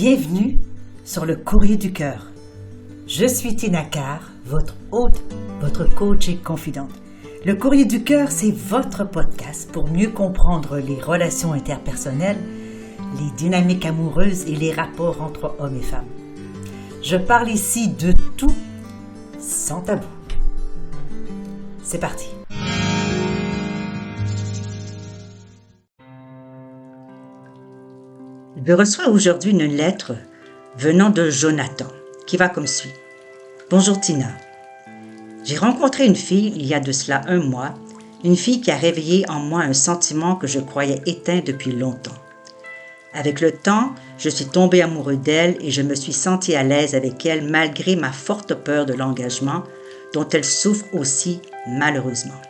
Bienvenue sur le Courrier du Cœur. Je suis Tina Carr, votre hôte, votre coach et confidente. Le Courrier du Cœur, c'est votre podcast pour mieux comprendre les relations interpersonnelles, les dynamiques amoureuses et les rapports entre hommes et femmes. Je parle ici de tout, sans tabou. C'est parti. Je reçois aujourd'hui une lettre venant de Jonathan, qui va comme suit. Bonjour Tina. J'ai rencontré une fille il y a de cela 1 mois, une fille qui a réveillé en moi un sentiment que je croyais éteint depuis longtemps. Avec le temps, je suis tombée amoureux d'elle et je me suis sentie à l'aise avec elle malgré ma forte peur de l'engagement, dont elle souffre aussi malheureusement.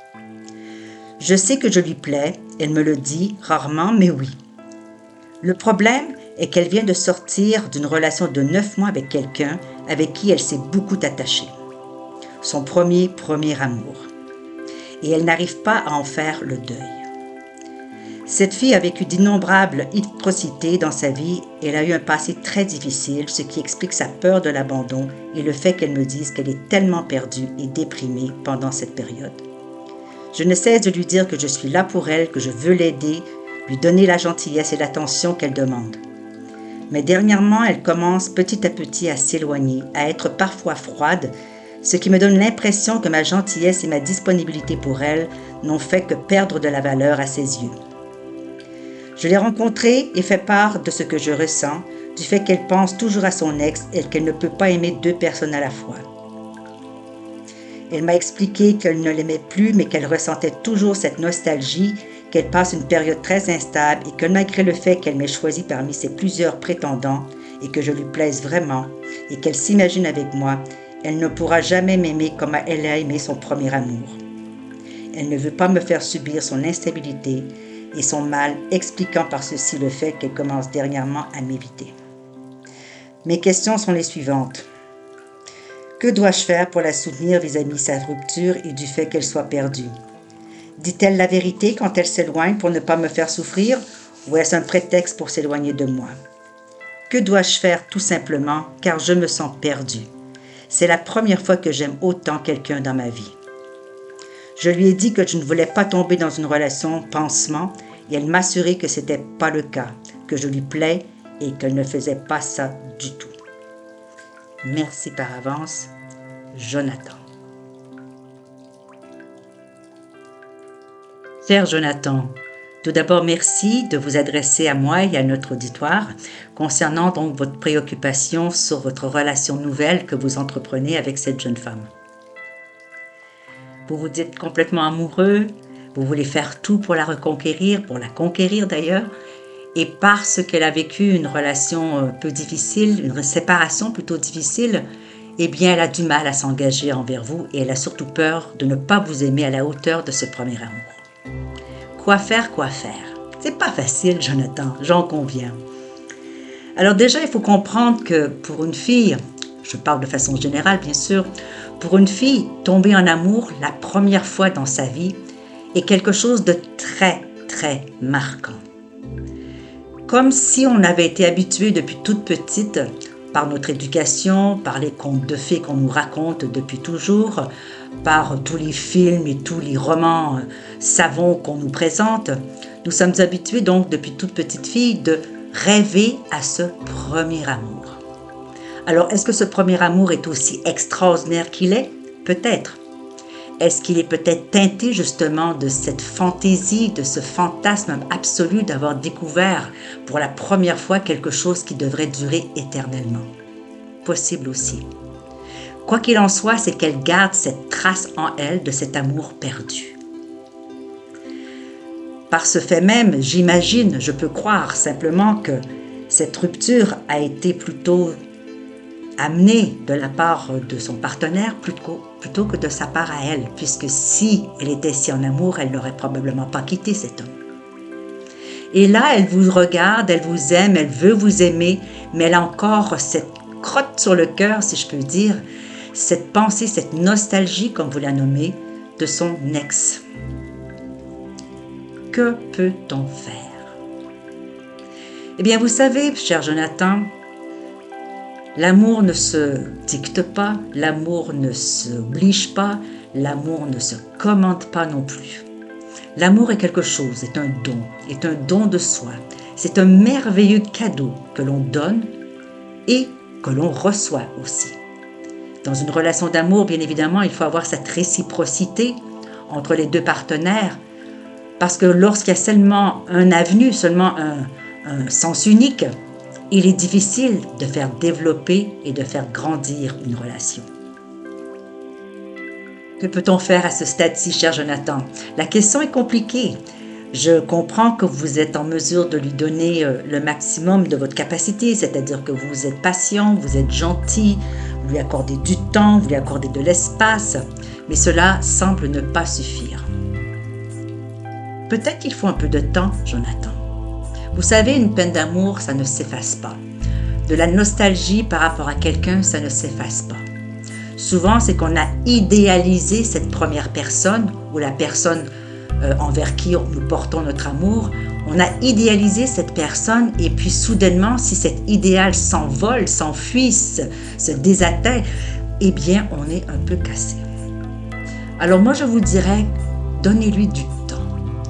Je sais que je lui plais, elle me le dit rarement, mais oui. Le problème est qu'elle vient de sortir d'une relation de 9 mois avec quelqu'un avec qui elle s'est beaucoup attachée. Son premier amour. Et elle n'arrive pas à en faire le deuil. Cette fille a vécu d'innombrables atrocités dans sa vie et elle a eu un passé très difficile, ce qui explique sa peur de l'abandon et le fait qu'elle me dise qu'elle est tellement perdue et déprimée pendant cette période. Je ne cesse de lui dire que je suis là pour elle, que je veux l'aider, lui donner la gentillesse et l'attention qu'elle demande. Mais dernièrement, elle commence petit à petit à s'éloigner, à être parfois froide, ce qui me donne l'impression que ma gentillesse et ma disponibilité pour elle n'ont fait que perdre de la valeur à ses yeux. Je l'ai rencontrée et fait part de ce que je ressens, du fait qu'elle pense toujours à son ex et qu'elle ne peut pas aimer 2 personnes à la fois. Elle m'a expliqué qu'elle ne l'aimait plus, mais qu'elle ressentait toujours cette nostalgie, qu'elle passe une période très instable et que malgré le fait qu'elle m'ait choisi parmi ses plusieurs prétendants et que je lui plaise vraiment et qu'elle s'imagine avec moi, elle ne pourra jamais m'aimer comme elle a aimé son premier amour. Elle ne veut pas me faire subir son instabilité et son mal, expliquant par ceci le fait qu'elle commence dernièrement à m'éviter. Mes questions sont les suivantes. Que dois-je faire pour la soutenir vis-à-vis sa rupture et du fait qu'elle soit perdue? Dit-elle la vérité quand elle s'éloigne pour ne pas me faire souffrir ou est-ce un prétexte pour s'éloigner de moi? Que dois-je faire tout simplement car je me sens perdue? C'est la première fois que j'aime autant quelqu'un dans ma vie. Je lui ai dit que je ne voulais pas tomber dans une relation pansement et elle m'a assuré que ce n'était pas le cas, que je lui plais et qu'elle ne faisait pas ça du tout. Merci par avance, Jonathan. Cher Jonathan, tout d'abord merci de vous adresser à moi et à notre auditoire concernant donc votre préoccupation sur votre relation nouvelle que vous entreprenez avec cette jeune femme. Vous vous dites complètement amoureux, vous voulez faire tout pour la reconquérir, pour la conquérir d'ailleurs, et parce qu'elle a vécu une relation un peu difficile, une séparation plutôt difficile, eh bien elle a du mal à s'engager envers vous et elle a surtout peur de ne pas vous aimer à la hauteur de ce premier amour. Quoi faire? C'est pas facile, Jonathan, j'en conviens. Alors déjà, il faut comprendre que pour une fille, je parle de façon générale bien sûr, pour une fille, tomber en amour la première fois dans sa vie est quelque chose de très, très marquant. Comme si on avait été habitué depuis toute petite, par notre éducation, par les contes de fées qu'on nous raconte depuis toujours, par tous les films et tous les romans savants qu'on nous présente, nous sommes habitués donc depuis toute petite fille de rêver à ce premier amour. Alors, est-ce que ce premier amour est aussi extraordinaire qu'il est? Peut-être. Est-ce qu'il est peut-être teinté justement de cette fantaisie, de ce fantasme absolu d'avoir découvert pour la première fois quelque chose qui devrait durer éternellement? Possible aussi. Quoi qu'il en soit, c'est qu'elle garde cette trace en elle de cet amour perdu. Par ce fait même, j'imagine, je peux croire simplement que cette rupture a été plutôt amenée de la part de son partenaire plutôt que de sa part à elle, puisque si elle était si en amour, elle n'aurait probablement pas quitté cet homme. Et là, elle vous regarde, elle vous aime, elle veut vous aimer, mais elle a encore cette crotte sur le cœur, si je peux dire, cette pensée, cette nostalgie, comme vous la nommez, de son ex. Que peut-on faire? Eh bien, vous savez, cher Jonathan, L'amour ne se dicte pas, l'amour ne s'oblige pas, l'amour ne se commande pas non plus. L'amour est quelque chose, est un don de soi. C'est un merveilleux cadeau que l'on donne et que l'on reçoit aussi. Dans une relation d'amour, bien évidemment, il faut avoir cette réciprocité entre les deux partenaires, parce que lorsqu'il y a seulement un avenue, seulement un sens unique, il est difficile de faire développer et de faire grandir une relation. Que peut-on faire à ce stade-ci, cher Jonathan? La question est compliquée. Je comprends que vous êtes en mesure de lui donner le maximum de votre capacité, c'est-à-dire que vous êtes patient, vous êtes gentil, vous lui accordez du temps, vous lui accordez de l'espace, mais cela semble ne pas suffire. Peut-être qu'il faut un peu de temps, Jonathan. Vous savez, une peine d'amour, ça ne s'efface pas. De la nostalgie par rapport à quelqu'un, ça ne s'efface pas. Souvent, c'est qu'on a idéalisé cette première personne ou la personne envers qui nous portons notre amour. On a idéalisé cette personne et puis soudainement, si cet idéal s'envole, s'enfuit, se désatteint, eh bien, on est un peu cassé. Alors moi, je vous dirais, donnez-lui du temps.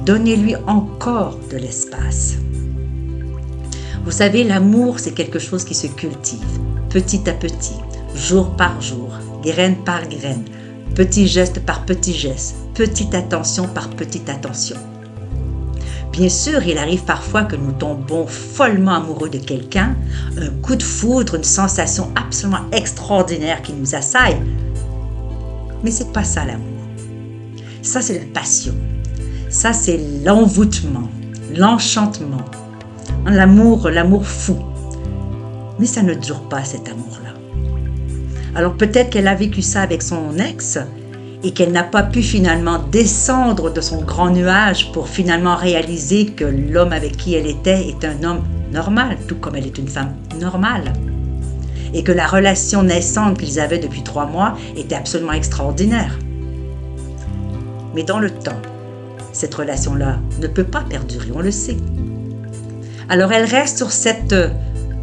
Donnez-lui encore de l'espace. Vous savez, l'amour, c'est quelque chose qui se cultive, petit à petit, jour par jour, graine par graine, petit geste par petit geste, petite attention par petite attention. Bien sûr, il arrive parfois que nous tombons follement amoureux de quelqu'un, un coup de foudre, une sensation absolument extraordinaire qui nous assaille. Mais c'est pas ça l'amour. Ça, c'est la passion. Ça, c'est l'envoûtement, l'enchantement. L'amour fou. Mais ça ne dure pas, cet amour-là. Alors peut-être qu'elle a vécu ça avec son ex et qu'elle n'a pas pu finalement descendre de son grand nuage pour finalement réaliser que l'homme avec qui elle était est un homme normal, tout comme elle est une femme normale. Et que la relation naissante qu'ils avaient depuis 3 mois était absolument extraordinaire. Mais dans le temps, cette relation-là ne peut pas perdurer, on le sait. Alors elle reste sur cette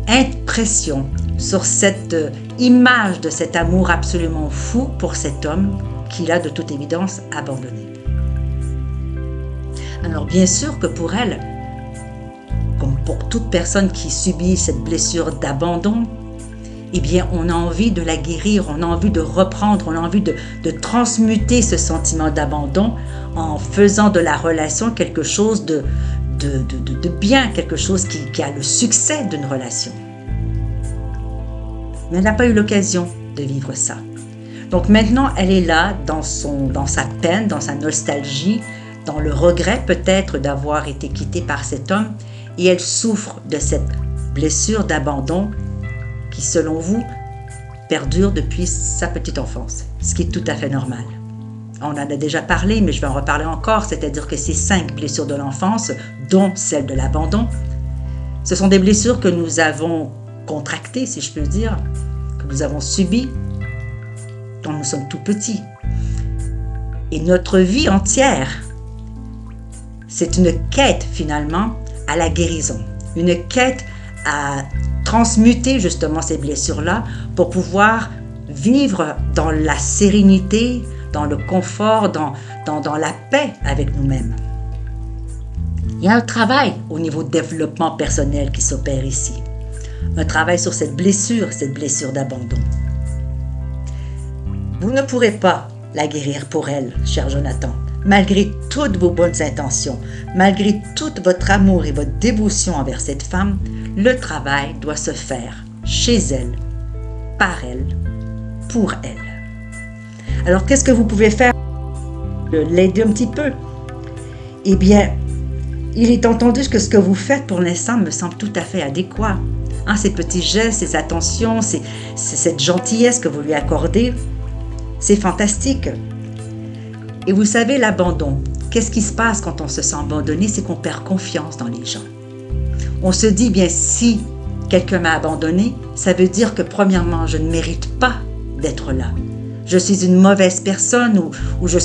impression, sur cette image de cet amour absolument fou pour cet homme qu'il a de toute évidence abandonné. Alors bien sûr que pour elle, comme pour toute personne qui subit cette blessure d'abandon, eh bien on a envie de la guérir, on a envie de reprendre, on a envie de transmuter ce sentiment d'abandon en faisant de la relation quelque chose de bien, quelque chose qui a le succès d'une relation. Mais elle n'a pas eu l'occasion de vivre ça. Donc maintenant, elle est là dans sa peine, dans sa nostalgie, dans le regret peut-être d'avoir été quittée par cet homme, et elle souffre de cette blessure d'abandon qui, selon vous, perdure depuis sa petite enfance, ce qui est tout à fait normal. On en a déjà parlé, mais je vais en reparler encore, c'est-à-dire que ces 5 blessures de l'enfance, dont celle de l'abandon, ce sont des blessures que nous avons contractées, si je peux dire, que nous avons subies quand nous sommes tout petits. Et notre vie entière, c'est une quête finalement à la guérison, une quête à transmuter justement ces blessures-là pour pouvoir vivre dans la sérénité, dans le confort, dans la paix avec nous-mêmes. Il y a un travail au niveau développement personnel qui s'opère ici. Un travail sur cette blessure d'abandon. Vous ne pourrez pas la guérir pour elle, cher Jonathan, malgré toutes vos bonnes intentions, malgré tout votre amour et votre dévotion envers cette femme. Le travail doit se faire chez elle, par elle, pour elle. Alors, qu'est-ce que vous pouvez faire pour l'aider un petit peu? Eh bien, il est entendu que ce que vous faites pour l'instant me semble tout à fait adéquat. Ces petits gestes, ces attentions, cette gentillesse que vous lui accordez, c'est fantastique. Et vous savez, l'abandon, qu'est-ce qui se passe quand on se sent abandonné? C'est qu'on perd confiance dans les gens. On se dit, bien, si quelqu'un m'a abandonné, ça veut dire que premièrement, je ne mérite pas d'être là. Je suis une mauvaise personne ou je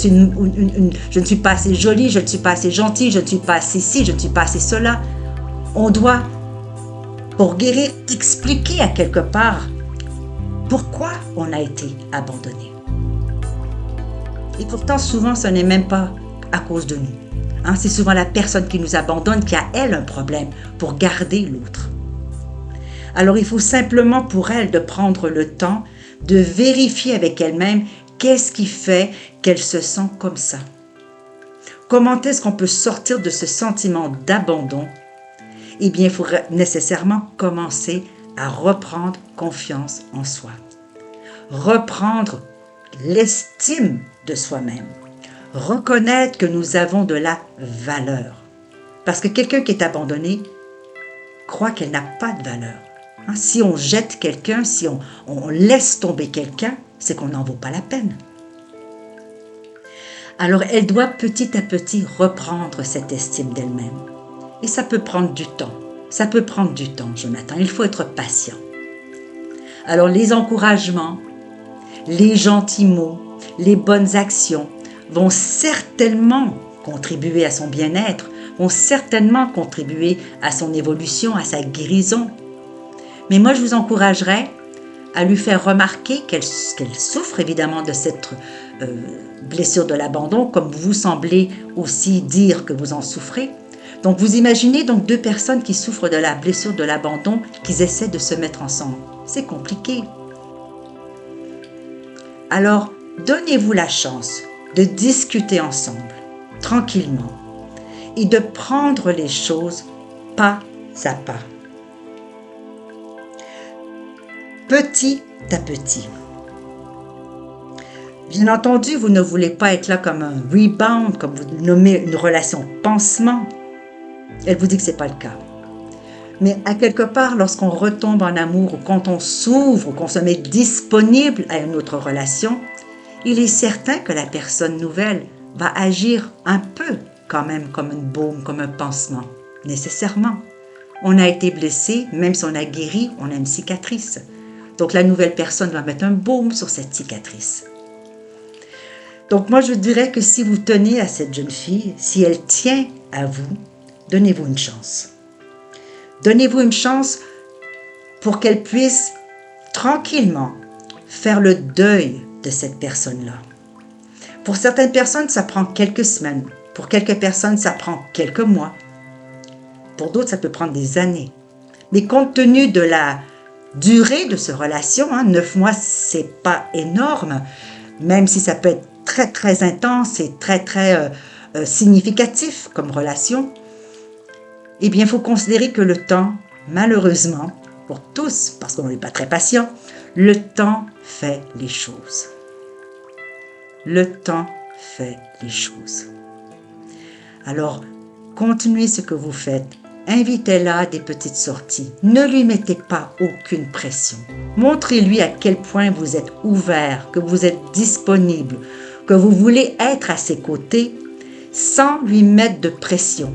ne suis pas assez jolie, je ne suis pas assez gentille, je ne suis pas assez ci, je ne suis pas assez cela. On doit, pour guérir, expliquer à quelque part pourquoi on a été abandonné. Et pourtant, souvent, ce n'est même pas à cause de nous. C'est souvent la personne qui nous abandonne qui a, elle, un problème pour garder l'autre. Alors, il faut simplement pour elle de prendre le temps de vérifier avec elle-même qu'est-ce qui fait qu'elle se sent comme ça. Comment est-ce qu'on peut sortir de ce sentiment d'abandon? Eh bien, il faudrait nécessairement commencer à reprendre confiance en soi. Reprendre l'estime de soi-même. Reconnaître que nous avons de la valeur. Parce que quelqu'un qui est abandonné croit qu'elle n'a pas de valeur. Si on jette quelqu'un, si on laisse tomber quelqu'un, c'est qu'on n'en vaut pas la peine. Alors, elle doit petit à petit reprendre cette estime d'elle-même. Et ça peut prendre du temps. Ça peut prendre du temps, Jonathan. Il faut être patient. Alors, les encouragements, les gentils mots, les bonnes actions vont certainement contribuer à son bien-être, vont certainement contribuer à son évolution, à sa guérison. Mais moi, je vous encouragerais à lui faire remarquer qu'elle souffre évidemment de cette blessure de l'abandon, comme vous semblez aussi dire que vous en souffrez. Donc, vous imaginez donc deux personnes qui souffrent de la blessure de l'abandon, qui essaient de se mettre ensemble. C'est compliqué. Alors, donnez-vous la chance de discuter ensemble, tranquillement, et de prendre les choses pas à pas. Petit à petit. Bien entendu, vous ne voulez pas être là comme un rebound, comme vous nommez une relation pansement. Elle vous dit que ce n'est pas le cas. Mais à quelque part, lorsqu'on retombe en amour ou quand on s'ouvre ou qu'on se met disponible à une autre relation, il est certain que la personne nouvelle va agir un peu quand même comme une baume, comme un pansement, nécessairement. On a été blessé, même si on a guéri, on a une cicatrice. Donc la nouvelle personne va mettre un baume sur cette cicatrice. Donc moi je dirais que si vous tenez à cette jeune fille, si elle tient à vous, donnez-vous une chance. Donnez-vous une chance pour qu'elle puisse tranquillement faire le deuil de cette personne-là. Pour certaines personnes, ça prend quelques semaines. Pour quelques personnes, ça prend quelques mois. Pour d'autres, ça peut prendre des années. Mais compte tenu de la durée de cette relation, 9 mois, c'est pas énorme, même si ça peut être très, très intense et très, très significatif comme relation. Eh bien, il faut considérer que le temps, malheureusement, pour tous, parce qu'on n'est pas très patient, le temps fait les choses. Le temps fait les choses. Alors, continuez ce que vous faites. Invitez-la à des petites sorties. Ne lui mettez pas aucune pression. Montrez-lui à quel point vous êtes ouvert, que vous êtes disponible, que vous voulez être à ses côtés sans lui mettre de pression.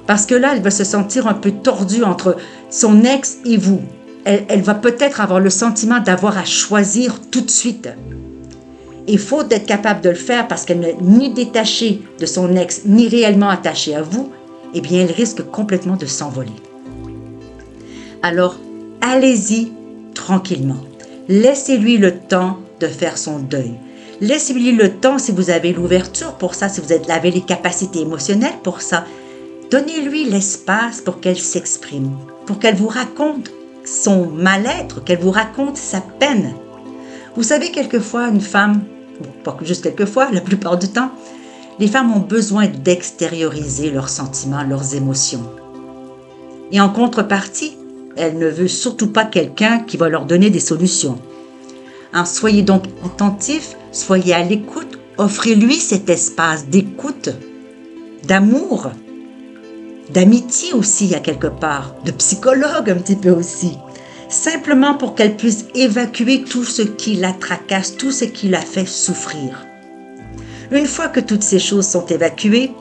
Parce que là, elle va se sentir un peu tordue entre son ex et vous. Elle va peut-être avoir le sentiment d'avoir à choisir tout de suite. Et faute d'être capable de le faire parce qu'elle n'est ni détachée de son ex, ni réellement attachée à vous, eh bien, elle risque complètement de s'envoler. Alors, allez-y tranquillement. Laissez-lui le temps de faire son deuil. Laissez-lui le temps, si vous avez l'ouverture pour ça, si vous avez les capacités émotionnelles pour ça, donnez-lui l'espace pour qu'elle s'exprime, pour qu'elle vous raconte son mal-être, qu'elle vous raconte sa peine. Vous savez, quelquefois, une femme, pas juste quelquefois, la plupart du temps, les femmes ont besoin d'extérioriser leurs sentiments, leurs émotions. Et en contrepartie, elles ne veulent surtout pas quelqu'un qui va leur donner des solutions. Soyez donc attentifs, soyez à l'écoute, offrez-lui cet espace d'écoute, d'amour, d'amitié aussi à quelque part, de psychologue un petit peu aussi, simplement pour qu'elle puisse évacuer tout ce qui la tracasse, tout ce qui la fait souffrir. Une fois que toutes ces choses sont évacuées,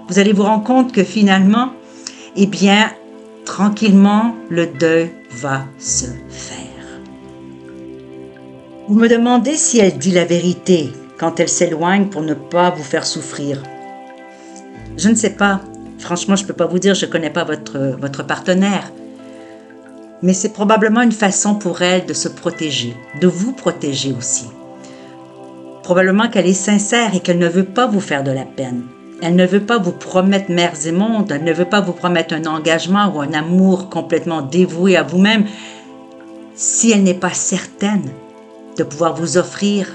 vous allez vous rendre compte que finalement, eh bien, tranquillement, le deuil va se faire. Vous me demandez si elle dit la vérité quand elle s'éloigne pour ne pas vous faire souffrir. Je ne sais pas. Franchement, je ne peux pas vous dire, je ne connais pas votre partenaire. mais c'est probablement une façon pour elle de se protéger, de vous protéger aussi. Probablement qu'elle est sincère et qu'elle ne veut pas vous faire de la peine. Elle ne veut pas vous promettre mers et mondes, elle ne veut pas vous promettre un engagement ou un amour complètement dévoué à vous-même si elle n'est pas certaine de pouvoir vous offrir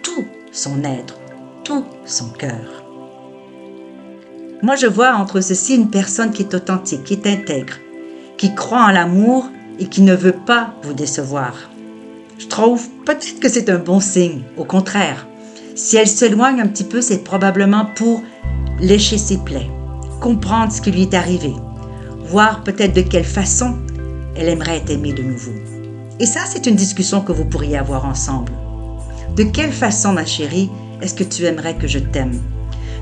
tout son être, tout son cœur. Moi, je vois entre ceci une personne qui est authentique, qui est intègre, qui croit en l'amour et qui ne veut pas vous décevoir. Je trouve peut-être que c'est un bon signe, au contraire. Si elle s'éloigne un petit peu, c'est probablement pour lécher ses plaies, comprendre ce qui lui est arrivé, voir peut-être de quelle façon elle aimerait être aimée de nouveau. Et ça, c'est une discussion que vous pourriez avoir ensemble. De quelle façon, ma chérie, est-ce que tu aimerais que je t'aime?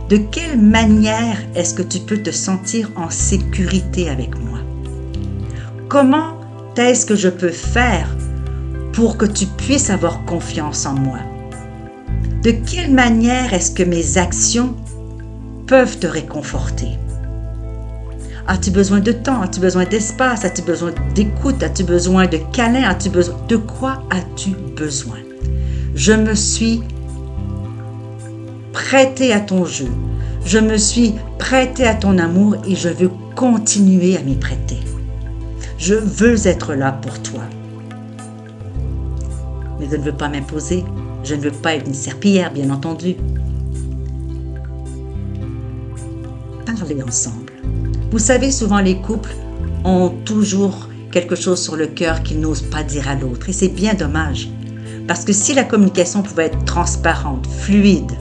De quelle manière est-ce que tu peux te sentir en sécurité avec moi? Comment est-ce que je peux faire pour que tu puisses avoir confiance en moi? De quelle manière est-ce que mes actions peuvent te réconforter? As-tu besoin de temps? As-tu besoin d'espace? As-tu besoin d'écoute? As-tu besoin de câlin? As-tu besoin... De quoi as-tu besoin? Je me suis prêtée à ton jeu. Je me suis prêtée à ton amour et je veux continuer à m'y prêter. Je veux être là pour toi. Mais je ne veux pas m'imposer. Je ne veux pas être une serpillière, bien entendu. Parlez ensemble. Vous savez, souvent les couples ont toujours quelque chose sur le cœur qu'ils n'osent pas dire à l'autre. Et c'est bien dommage. Parce que si la communication pouvait être transparente, fluide,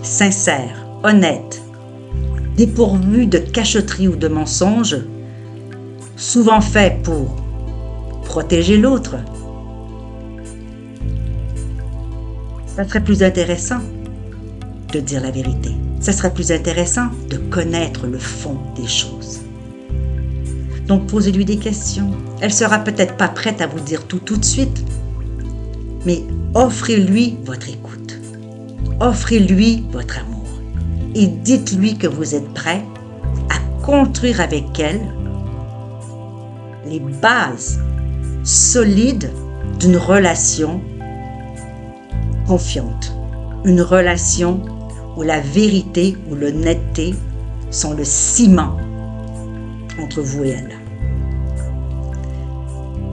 sincère, honnête, dépourvue de cachotterie ou de mensonges, souvent fait pour protéger l'autre, ça serait plus intéressant de dire la vérité. Ça serait plus intéressant de connaître le fond des choses. Donc, posez-lui des questions. Elle sera peut-être pas prête à vous dire tout de suite, mais offrez-lui votre écoute. Offrez-lui votre amour. Et dites-lui que vous êtes prêt à construire avec elle les bases solides d'une relation confiante. Une relation où la vérité ou l'honnêteté sont le ciment entre vous et elle.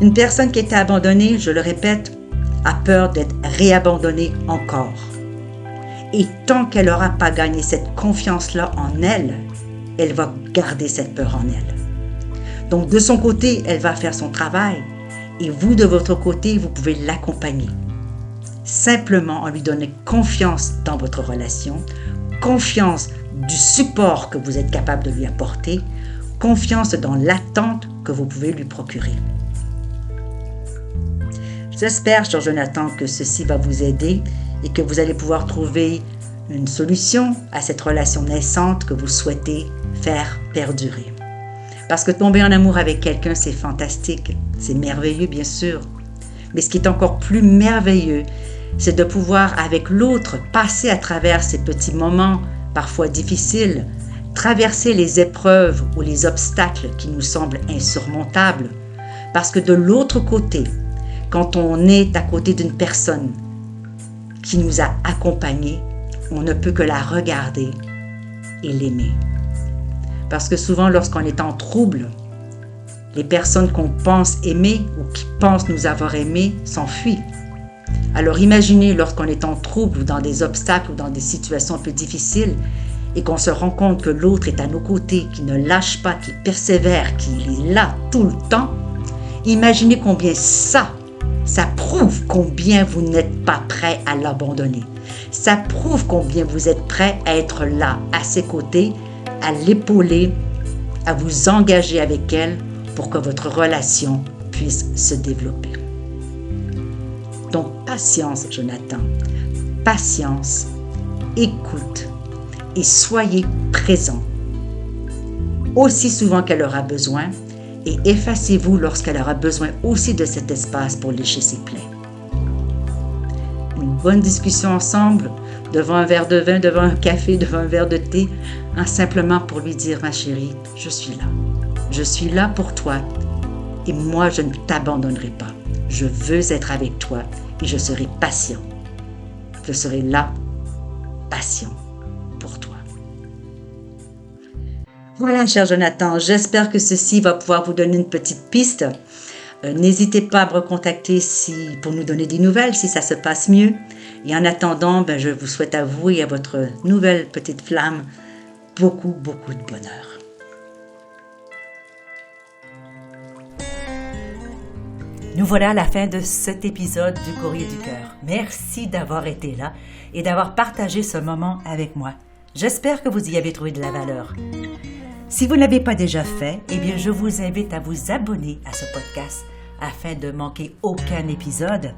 Une personne qui a été abandonnée, je le répète, a peur d'être réabandonnée encore. Et tant qu'elle n'aura pas gagné cette confiance-là en elle, elle va garder cette peur en elle. Donc, de son côté, elle va faire son travail. Et vous, de votre côté, vous pouvez l'accompagner. Simplement en lui donnant confiance dans votre relation, confiance du support que vous êtes capable de lui apporter, confiance dans l'attente que vous pouvez lui procurer. J'espère, cher Jonathan, que ceci va vous aider et que vous allez pouvoir trouver une solution à cette relation naissante que vous souhaitez faire perdurer. Parce que tomber en amour avec quelqu'un, c'est fantastique, c'est merveilleux bien sûr. Mais ce qui est encore plus merveilleux, c'est de pouvoir avec l'autre passer à travers ces petits moments parfois difficiles, traverser les épreuves ou les obstacles qui nous semblent insurmontables. Parce que de l'autre côté, quand on est à côté d'une personne qui nous a accompagnés, on ne peut que la regarder et l'aimer. Parce que souvent, lorsqu'on est en trouble, les personnes qu'on pense aimer ou qui pensent nous avoir aimés s'enfuient. Alors imaginez lorsqu'on est en trouble ou dans des obstacles ou dans des situations un peu difficiles et qu'on se rend compte que l'autre est à nos côtés, qui ne lâche pas, qui persévère, qui est là tout le temps. Imaginez combien ça prouve combien vous n'êtes pas prêt à l'abandonner. Ça prouve combien vous êtes prêt à être là, à ses côtés, à l'épauler, à vous engager avec elle pour que votre relation puisse se développer. Donc, patience, Jonathan. Patience, écoute et soyez présent aussi souvent qu'elle aura besoin et effacez-vous lorsqu'elle aura besoin aussi de cet espace pour lécher ses plaies. Une bonne discussion ensemble, devant un verre de vin, devant un café, devant un verre de thé, simplement pour lui dire, ma chérie, je suis là. Je suis là pour toi et moi, je ne t'abandonnerai pas. Je veux être avec toi et je serai patient. Je serai là, patient pour toi. Voilà, cher Jonathan, j'espère que ceci va pouvoir vous donner une petite piste. N'hésitez pas à me recontacter pour nous donner des nouvelles, si ça se passe mieux. Et en attendant, je vous souhaite à vous et à votre nouvelle petite flamme beaucoup, beaucoup de bonheur. Nous voilà à la fin de cet épisode du Courrier du Cœur. Merci d'avoir été là et d'avoir partagé ce moment avec moi. J'espère que vous y avez trouvé de la valeur. Si vous ne l'avez pas déjà fait, je vous invite à vous abonner à ce podcast afin de manquer aucun épisode.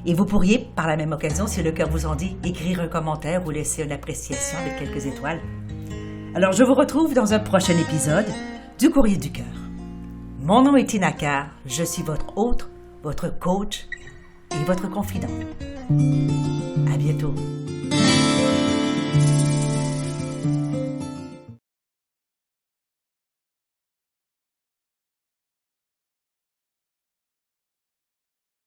Et vous pourriez, par la même occasion, si le cœur vous en dit, écrire un commentaire ou laisser une appréciation avec quelques étoiles. Alors, je vous retrouve dans un prochain épisode du Courrier du Cœur. Mon nom est Tina Carr, je suis votre hôte, votre coach et votre confident. À bientôt.